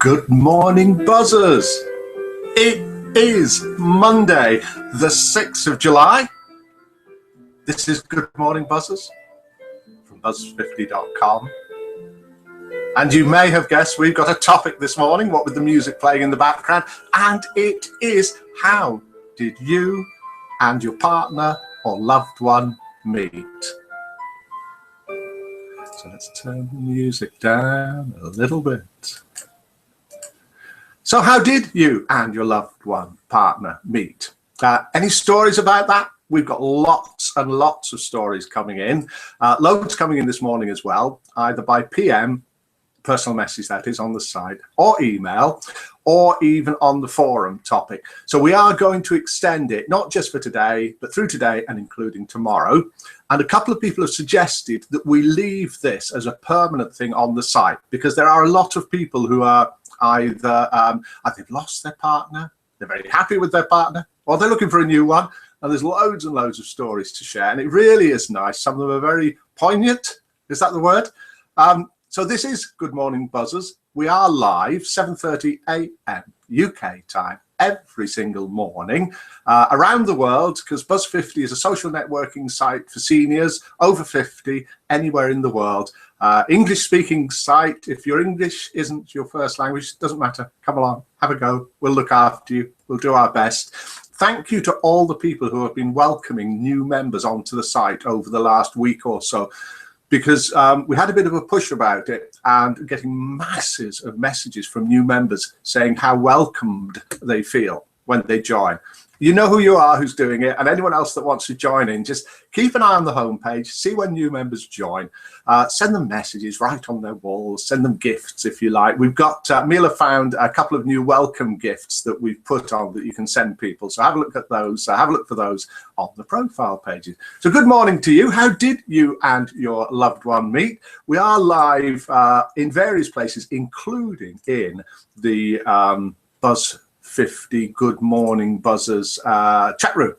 Good morning, buzzers. It is Monday, the 6th of July. This is Good Morning Buzzers from buzz50.com. And you may have guessed we've got a topic this morning, what with the music playing in the background, and it is: how did you and your partner or loved one meet? So let's turn the music down a little bit. So how did you and your loved one, partner, meet? Any stories about that? We've got lots and lots of stories coming in. Loads coming in this morning as well, either by PM, personal message that is, on the site, or email, or even on the forum topic. So we are going to extend it, not just for today, but through today and including tomorrow. And a couple of people have suggested that we leave this as a permanent thing on the site, because there are a lot of people who are either they've lost their partner, they're very happy with their partner, or they're looking for a new one. And there's loads and loads of stories to share. And it really is nice. Some of them are very poignant. Is that the word? So this is Good Morning Buzzers. We are live 7:30 a.m. UK time every single morning around the world, because Buzz50 is a social networking site for seniors over 50 anywhere in the world. English speaking site. If your English isn't your first language, doesn't matter. Come along, have a go. We'll look after you. We'll do our best. Thank you to all the people who have been welcoming new members onto the site over the last week or so, because we had a bit of a push about it and getting masses of messages from new members saying how welcomed they feel when they join. You know who you are, who's doing it, and anyone else that wants to join in, just keep an eye on the homepage, see when new members join, send them messages right on their walls, send them gifts if you like. We've got, Mila found a couple of new welcome gifts that we've put on that you can send people. So have a look at those, have a look for those on the profile pages. So good morning to you. How did you and your loved one meet? We are live in various places, including in the Buzz50 Good Morning Buzzers chat room.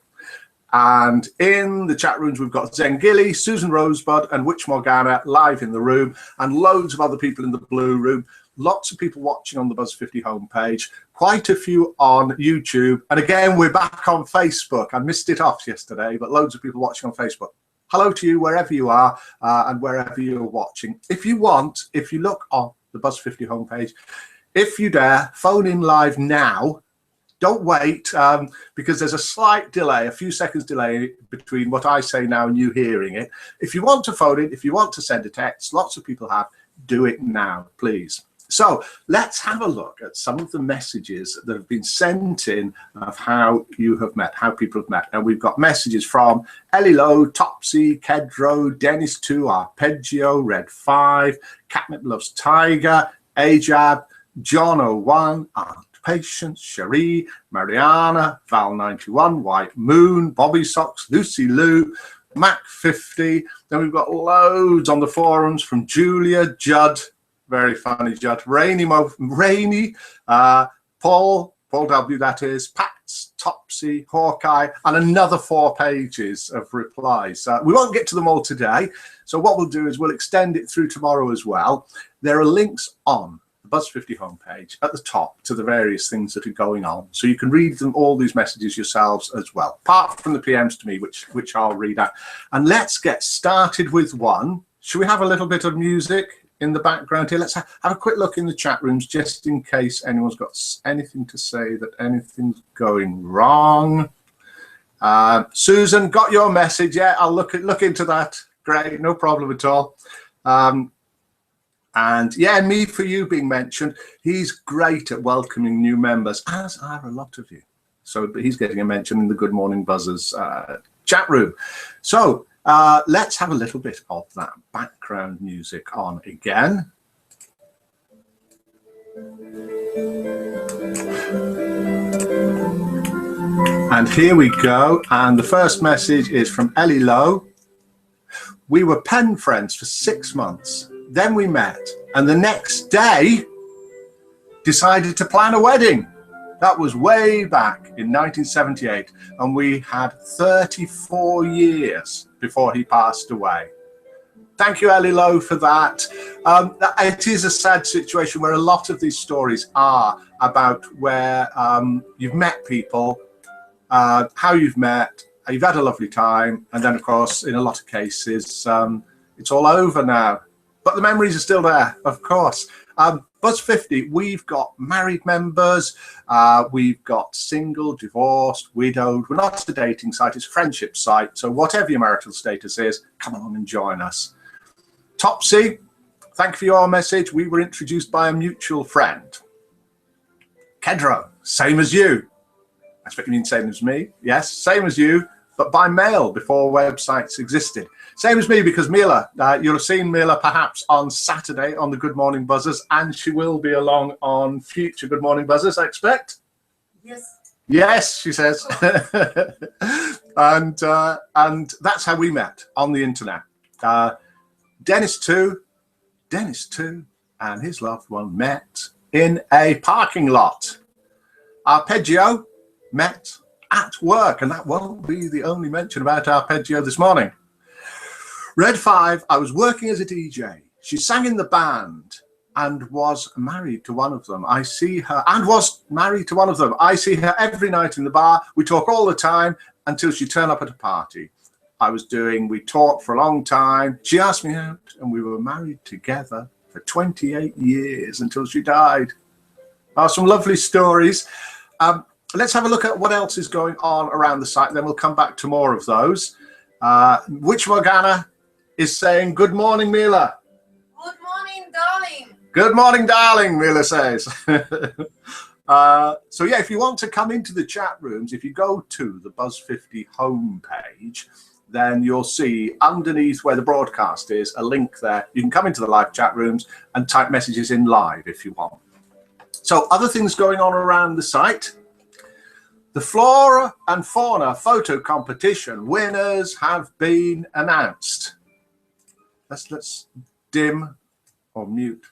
And in the chat rooms, we've got Zen Gilly, Susan Rosebud, and Witch Morgana live in the room, and loads of other people in the blue room. Lots of people watching on the Buzz50 homepage, quite a few on YouTube. And again, we're back on Facebook. I missed it off yesterday, but loads of people watching on Facebook. Hello to you wherever you are and wherever you're watching. If you want, if you look on the Buzz50 homepage, if you dare, phone in live now. Don't wait, because there's a slight delay, a few seconds delay between what I say now and you hearing it. If you want to phone in, if you want to send a text, lots of people have, do it now, please. So let's have a look at some of the messages that have been sent in of how you have met, how people have met. And we've got messages from Ellie Lowe, Topsy, Kedro, Dennis 2, Arpeggio, Red 5, Catnip Loves Tiger, Ajab, John 01, Aunt Patience, Cherie, Mariana, Val91, White Moon, Bobby Socks, Lucy Lou, Mac50. Then we've got loads on the forums from Julia, Judd, very funny Judd, Rainy, Paul W, that is, Pats, Topsy, Hawkeye, and another 4 pages of replies. We won't get to them all today, so what we'll do is we'll extend it through tomorrow as well. There are links on Buzz50 homepage at the top to the various things that are going on, so you can read them, all these messages yourselves as well, apart from the PMs to me, which I'll read out. And let's get started with one. Should we have a little bit of music in the background here? Let's have a quick look in the chat rooms, just in case anyone's got anything to say that anything's going wrong. Susan, got your message? Yeah, I'll look into that. Great, no problem at all. And yeah, me for you being mentioned. He's great at welcoming new members, as are a lot of you. So he's getting a mention in the Good Morning Buzzers chat room. So let's have a little bit of that background music on again. And here we go. And the first message is from Ellie Lowe. We were pen friends for 6 months. Then we met, and the next day decided to plan a wedding. That was way back in 1978, and we had 34 years before he passed away. Thank you, Ellie Lowe, for that. It is a sad situation where a lot of these stories are about where you've met people, how you've met, you've had a lovely time, and then, of course, in a lot of cases, it's all over now. But the memories are still there, of course. Buzz 50, we've got married members, we've got single, divorced, widowed. We're not a dating site, it's a friendship site. So whatever your marital status is, come along and join us. Topsy, thank you for your message. We were introduced by a mutual friend. Kedro, same as you. I expect you mean same as me. Yes, same as you, but by mail before websites existed. Same as me, because Mila, you'll have seen Mila perhaps on Saturday on the Good Morning Buzzers, and she will be along on future Good Morning Buzzers, I expect. Yes. Yes, she says. and that's how we met, on the internet. Dennis too, and his loved one met in a parking lot. Arpeggio met at work, and that won't be the only mention about Arpeggio this morning. Red 5, I was working as a DJ. She sang in the band and was married to one of them. I see her, and was married to one of them. I see her every night in the bar. We talk all the time until she turned up at a party. We talked for a long time. She asked me out, and we were married together for 28 years until she died. Some lovely stories. Let's have a look at what else is going on around the site, then we'll come back to more of those. Which Morgana is saying, good morning, Mila. Good morning, darling. Good morning, darling, Mila says. So yeah, if you want to come into the chat rooms, if you go to the Buzz 50 homepage, then you'll see underneath where the broadcast is a link there. You can come into the live chat rooms and type messages in live if you want. So other things going on around the site. The Flora and Fauna photo competition winners have been announced. Let's dim or mute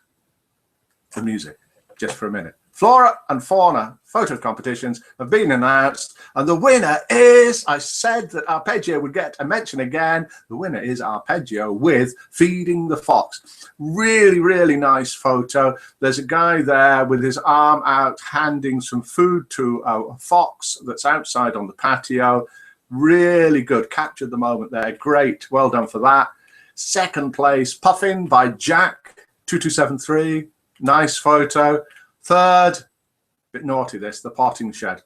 the music just for a minute. Flora and Fauna photo competitions have been announced, and the winner is, I said that Arpeggio would get a mention again. The winner is Arpeggio with Feeding the Fox. Really, really nice photo. There's a guy there with his arm out handing some food to a fox that's outside on the patio. Really good. Captured the moment there. Great. Well done for that. Second place, Puffin by Jack 2273. Nice photo. Third, bit naughty this, the potting shed.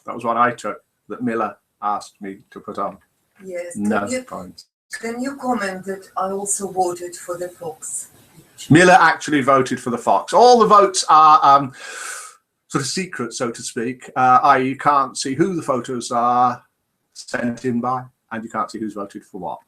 That was what I took, that Miller asked me to put on. Yes. No points. Can you comment that I also voted for the fox? Miller actually voted for the fox. All the votes are sort of secret, so to speak, i.e. you can't see who the photos are sent in by, and you can't see who's voted for what.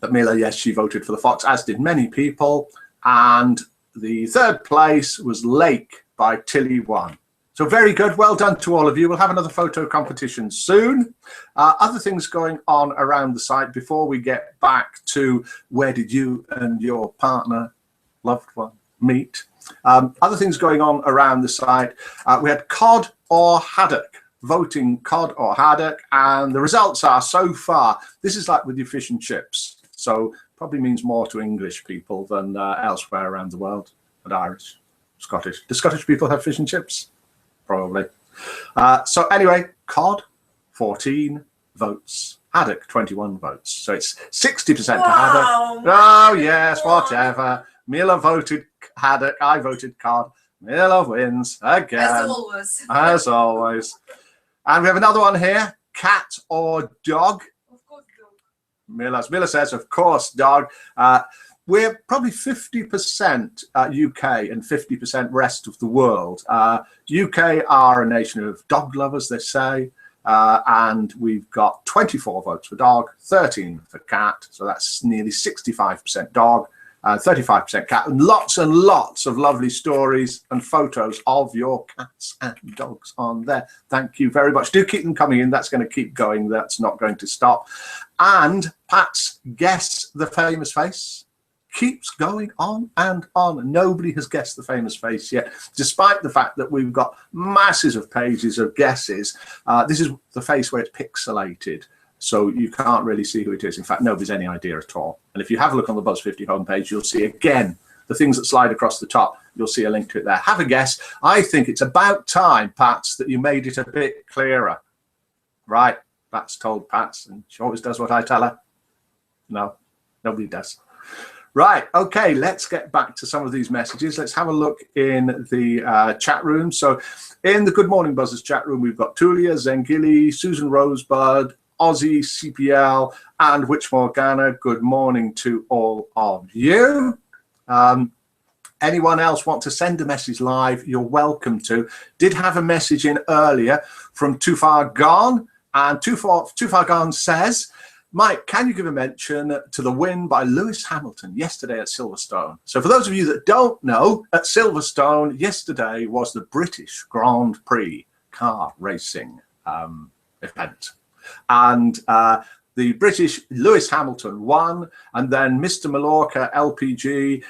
But Miller, yes, she voted for the fox, as did many people, and the third place was Lake by Tilly One. So very good. Well done to all of you. We'll have another photo competition soon. Other things going on around the site before we get back to where did you and your partner, loved one, meet. Other things going on around the site. We had cod or haddock, voting cod or haddock, and the results are so far, this is like with your fish and chips. So probably means more to English people than elsewhere around the world, and Irish, Scottish. Do Scottish people have fish and chips? Probably. So anyway, cod, 14 votes. Haddock, 21 votes. So it's 60% to haddock. Oh, yes, whatever. Mila voted haddock. I voted cod. Mila wins again. As always. As always. And we have another one here. Cat or dog? Of course, dog. Mila says, of course, dog. We're probably 50% UK and 50% rest of the world. UK are a nation of dog lovers, they say, and we've got 24 votes for dog, 13 for cat, so that's nearly 65% dog, 35% cat, and lots of lovely stories and photos of your cats and dogs on there. Thank you very much. Do keep them coming in. That's going to keep going. That's not going to stop. And Pat's Guess the Famous Face keeps going on and on. Nobody has guessed the famous face yet, despite the fact that we've got masses of pages of guesses. This is the face where it's pixelated. So you can't really see who it is. In fact, nobody's any idea at all. And if you have a look on the Buzz 50 homepage, you'll see again the things that slide across the top. You'll see a link to it there. Have a guess. I think it's about time, Pats, that you made it a bit clearer. Right, Pats told Pats, and she always does what I tell her. No, nobody does. Right, okay, let's get back to some of these messages. Let's have a look in the chat room. So in the Good Morning Buzzers chat room, we've got Tulia, Zengili, Susan Rosebud, Aussie, CPL, and Witch Morgana. Good morning to all of you. Anyone else want to send a message live, you're welcome to. Did have a message in earlier from Too Far Gone, and Too Far Gone says, Mike, can you give a mention to the win by Lewis Hamilton yesterday at Silverstone? So for those of you that don't know, at Silverstone yesterday was the British Grand Prix car racing event. And the British Lewis Hamilton won, and then Mr. Mallorca LPG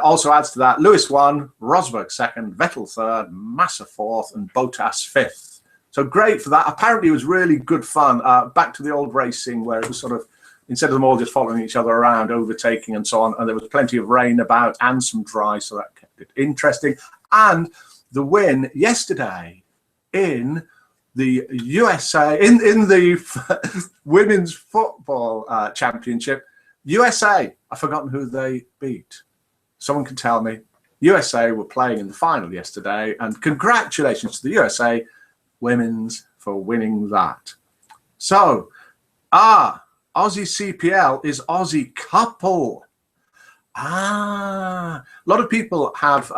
also adds to that. Lewis won, Rosberg second, Vettel third, Massa fourth, and Bottas fifth. So great for that. Apparently it was really good fun. Back to the old racing where it was sort of, instead of them all just following each other around, overtaking and so on, and there was plenty of rain about and some dry, so that kept it interesting. And the win yesterday in the USA, in the women's football championship, USA, I've forgotten who they beat. Someone can tell me. USA were playing in the final yesterday, and congratulations to the USA Women's for winning that. So, Aussie CPL is Aussie couple. A lot of people have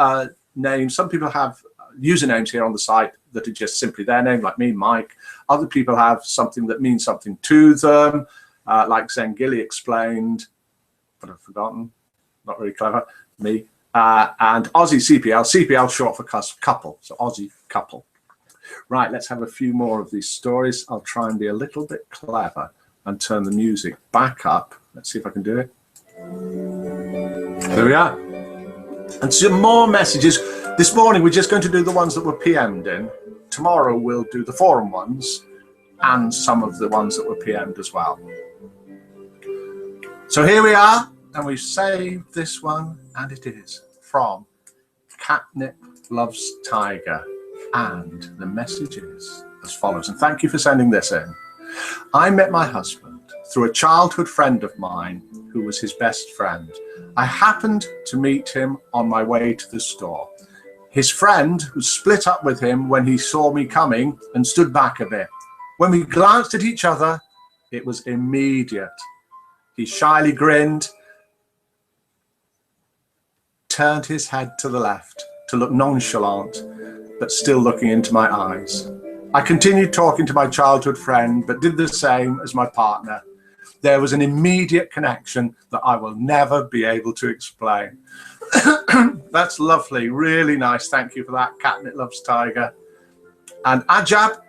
names. Some people have usernames here on the site that are just simply their name, like me, Mike. Other people have something that means something to them, like Zengili explained, but I've forgotten. Not very clever, me. And Aussie CPL, CPL short for couple, so Aussie couple. Right, let's have a few more of these stories. I'll try and be a little bit clever and turn the music back up. Let's see if I can do it. There we are. And some more messages. This morning, we're just going to do the ones that were PM'd in. Tomorrow, we'll do the forum ones and some of the ones that were PM'd as well. So here we are, and we've saved this one, and it is from Catnip Loves Tiger. And the message is as follows, and thank you for sending this in. I met my husband through a childhood friend of mine who was his best friend. I happened to meet him on my way to the store. His friend who split up with him when he saw me coming and stood back a bit. When we glanced at each other, it was immediate. He shyly grinned, turned his head to the left to look nonchalant, but still looking into my eyes. I continued talking to my childhood friend, but did the same as my partner. There was an immediate connection that I will never be able to explain. That's lovely, really nice. Thank you for that, Catnip Loves Tiger. And Ajab,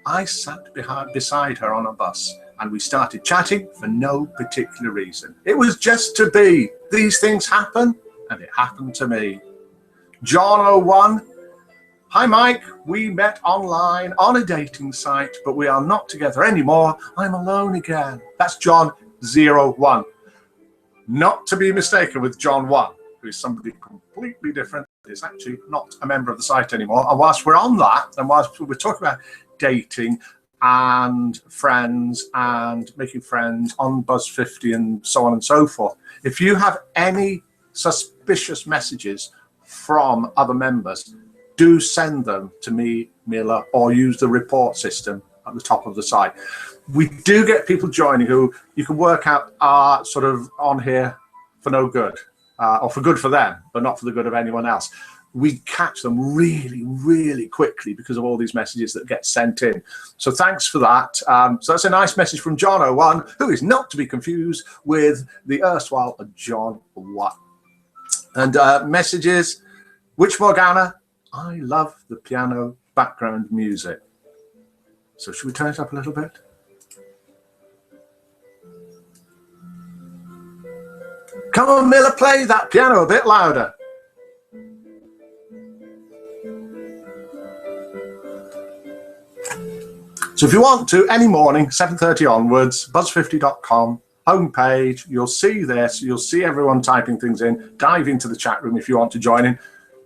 I sat beside her on a bus, and we started chatting for no particular reason. It was just to be. These things happen, and it happened to me. John01, hi Mike, we met online on a dating site, but we are not together anymore. I'm alone again. That's John01. Not to be mistaken with John 1, who is somebody completely different. Is actually not a member of the site anymore. And whilst we're on that, and whilst we're talking about dating and friends and making friends on Buzz 50 and so on and so forth, if you have any suspicious messages from other members, do send them to me, Mila, or use the report system at the top of the site. We do get people joining who you can work out are sort of on here for no good, or for good for them, but not for the good of anyone else. We catch them really, really quickly because of all these messages that get sent in. So thanks for that. So that's a nice message from John01, who is not to be confused with the erstwhile John 1. And messages, Witch Morgana, I love the piano background music. So should we turn it up a little bit? Come on, Miller, play that piano a bit louder. So if you want to, any morning, 7:30 onwards, buzz50.com, homepage, you'll see this, you'll see everyone typing things in, dive into the chat room if you want to join in.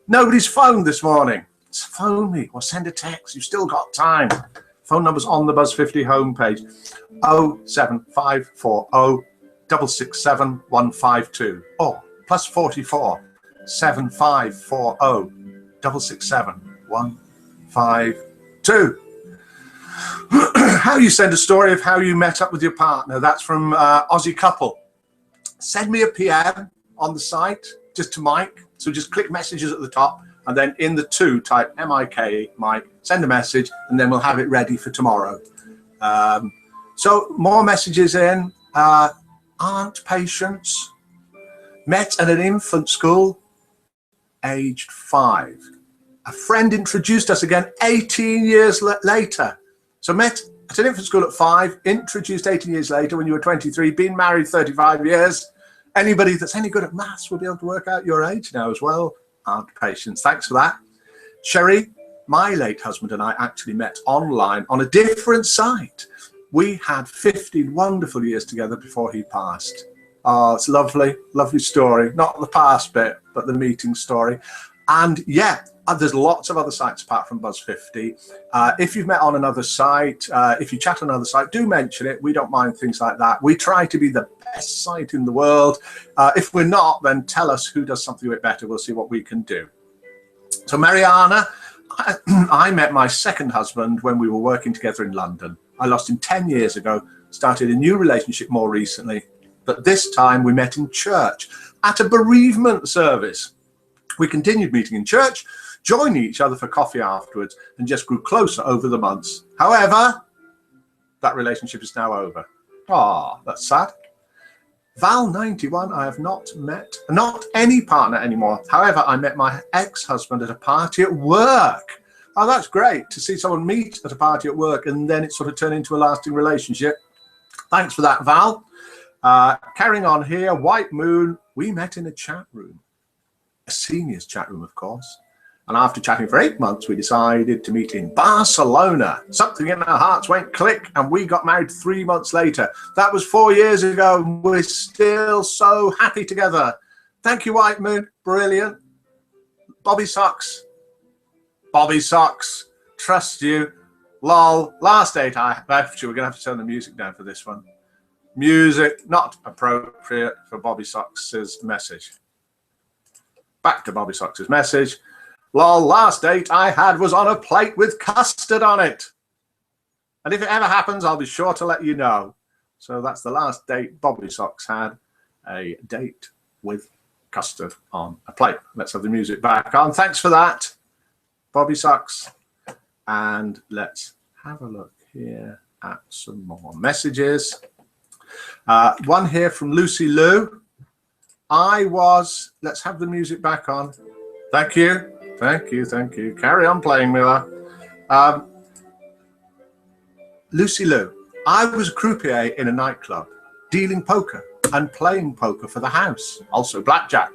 Nobody's phoned this morning. Just phone me or send a text, you've still got time. Phone number's on the Buzz50 homepage, 07540 667 152 or +44 7540 667 152. How you send a story of how you met up with your partner. That's from Aussie Couple. Send me a PM on the site, just to Mike. So just click messages at the top, and then in the to type MIKE, Mike, send a message, and then we'll have it ready for tomorrow. So more messages in. Aunt Patience met at an infant school, aged 5. A friend introduced us again 18 years later. So met at an infant school at 5, introduced 18 years later when you were 23, been married 35 years. Anybody that's any good at maths will be able to work out your age now as well. Aunt Patience, thanks for that. Sherry, my late husband and I actually met online on a different site. We had 15 wonderful years together before he passed. Oh, it's lovely, lovely story. Not the past bit, but the meeting story. And yeah, there's lots of other sites apart from Buzz50. If you've met on another site, if you chat on another site, do mention it. We don't mind things like that. We try to be the best site in the world. If we're not, then tell us who does something a bit better. We'll see what we can do. So Mariana, I met my second husband when we were working together in London. I lost him 10 years ago, started a new relationship more recently, but this time we met in church at a bereavement service. We continued meeting in church, joining each other for coffee afterwards, and just grew closer over the months. However, that relationship is now over. Ah, that's sad. Val 91, I have not any partner anymore. However, I met my ex-husband at a party at work. Oh, that's great to see someone meet at a party at work and then it sort of turn into a lasting relationship. Thanks for that, Val. Carrying on here, White Moon, we met in a chat room, a seniors chat room, of course. And after chatting for 8 months, we decided to meet in Barcelona. Something in our hearts went click and we got married 3 months later. That was 4 years ago. We're still so happy together. Thank you, White Moon. Brilliant. Bobby Socks. Bobby Socks. Trust you. Lol. Last date I left you. We're going to have to turn the music down for this one. Music not appropriate for Bobby Socks' message. Back to Bobby Socks' message. Lol, last date I had was on a plate with custard on it. And if it ever happens, I'll be sure to let you know. So that's the last date Bobby Socks had, a date with custard on a plate. Let's have the music back on. Thanks for that, Bobby Socks. And let's have a look here at some more messages. One here from Lucy Lou. Let's have the music back on. Thank you. Thank you, thank you. Carry on playing, Miller. Lucy Lou, I was a croupier in a nightclub, dealing poker and playing poker for the house, also blackjack.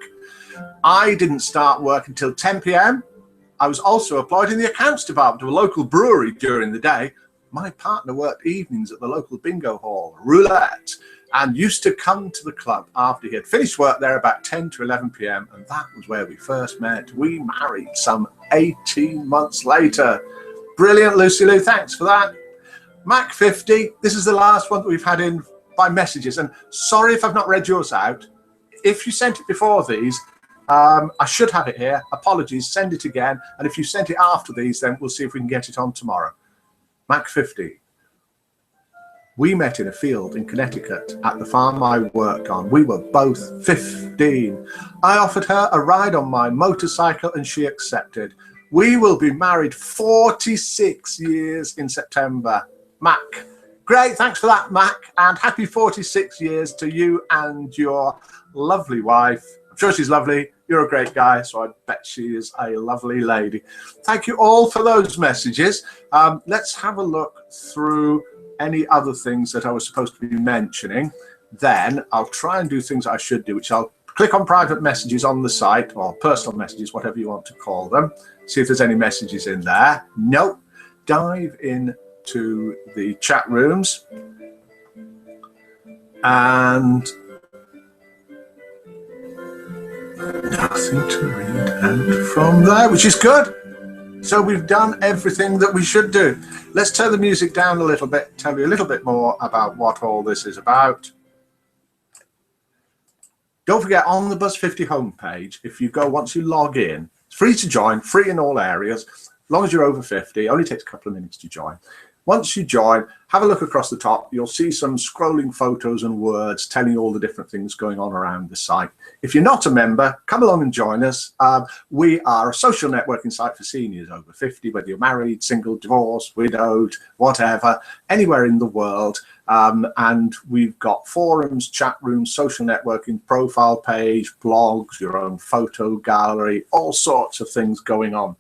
I didn't start work until 10 p.m. I was also employed in the accounts department of a local brewery during the day. My partner worked evenings at the local bingo hall, roulette, and used to come to the club after he had finished work there about 10 to 11 p.m. And that was where we first met. We married some 18 months later. Brilliant, Lucy Lou. Thanks for that. Mac 50. This is the last one that we've had in by messages. And sorry if I've not read yours out. If you sent it before these, I should have it here. Apologies. Send it again. And if you sent it after these, then we'll see if we can get it on tomorrow. Mac 50. We met in a field in Connecticut at the farm I worked on. We were both 15. I offered her a ride on my motorcycle and she accepted. We will be married 46 years in September. Mac. Great, thanks for that, Mac. And happy 46 years to you and your lovely wife. I'm sure she's lovely. You're a great guy, so I bet she is a lovely lady. Thank you all for those messages. Let's have a look through any other things that I was supposed to be mentioning. Then I'll try and do things I should do, which I'll click on private messages on the site, or personal messages, whatever you want to call them. See if there's any messages in there. Nope. Dive in to the chat rooms. And nothing to read out from there, which is good. So we've done everything that we should do. Let's turn the music down a little bit, tell you a little bit more about what all this is about. Don't forget, on the Buzz 50 homepage, if you go, once you log in, it's free to join, free in all areas, as long as you're over 50, it only takes a couple of minutes to join. Once you join, have a look across the top. You'll see some scrolling photos and words telling you all the different things going on around the site. If you're not a member, come along and join us. We are a social networking site for seniors over 50, whether you're married, single, divorced, widowed, whatever, anywhere in the world. And we've got forums, chat rooms, social networking, profile page, blogs, your own photo gallery, all sorts of things going on.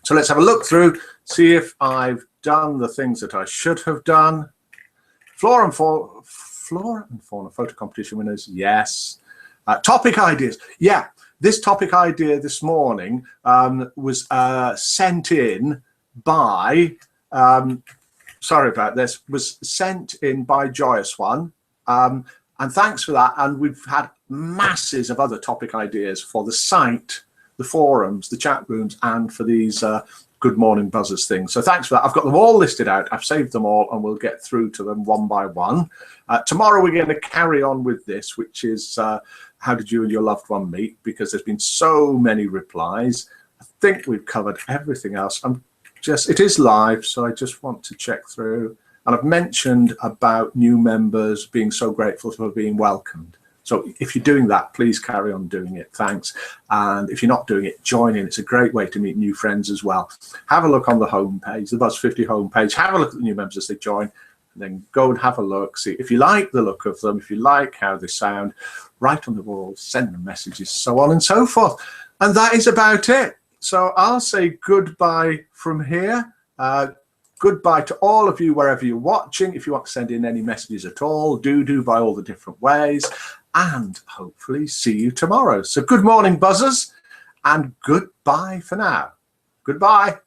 So let's have a look through, see if I've done the things that I should have done. Flora and fauna photo competition winners, yes. Topic ideas, yeah. This topic idea this morning was sent in by, sorry about this, was sent in by Joyous One. And thanks for that. And we've had masses of other topic ideas for the site, the forums, the chat rooms, and for these Good Morning Buzzers things. So thanks for that. I've got them all listed out. I've saved them all, and we'll get through to them one by one. Tomorrow we're going to carry on with this, which is how did you and your loved one meet? Because there's been so many replies. I think we've covered everything else. It is live, so I just want to check through. And I've mentioned about new members being so grateful for being welcomed. So if you're doing that, please carry on doing it. Thanks. And if you're not doing it, join in. It's a great way to meet new friends as well. Have a look on the homepage, the Buzz 50 homepage. Have a look at the new members as they join. And then go and have a look. See if you like the look of them, if you like how they sound, write on the wall, send them messages, so on and so forth. And that is about it. So I'll say goodbye from here. Goodbye to all of you wherever you're watching. If you want to send in any messages at all, do by all the different ways. And hopefully see you tomorrow. So good morning, Buzzers, and goodbye for now. Goodbye.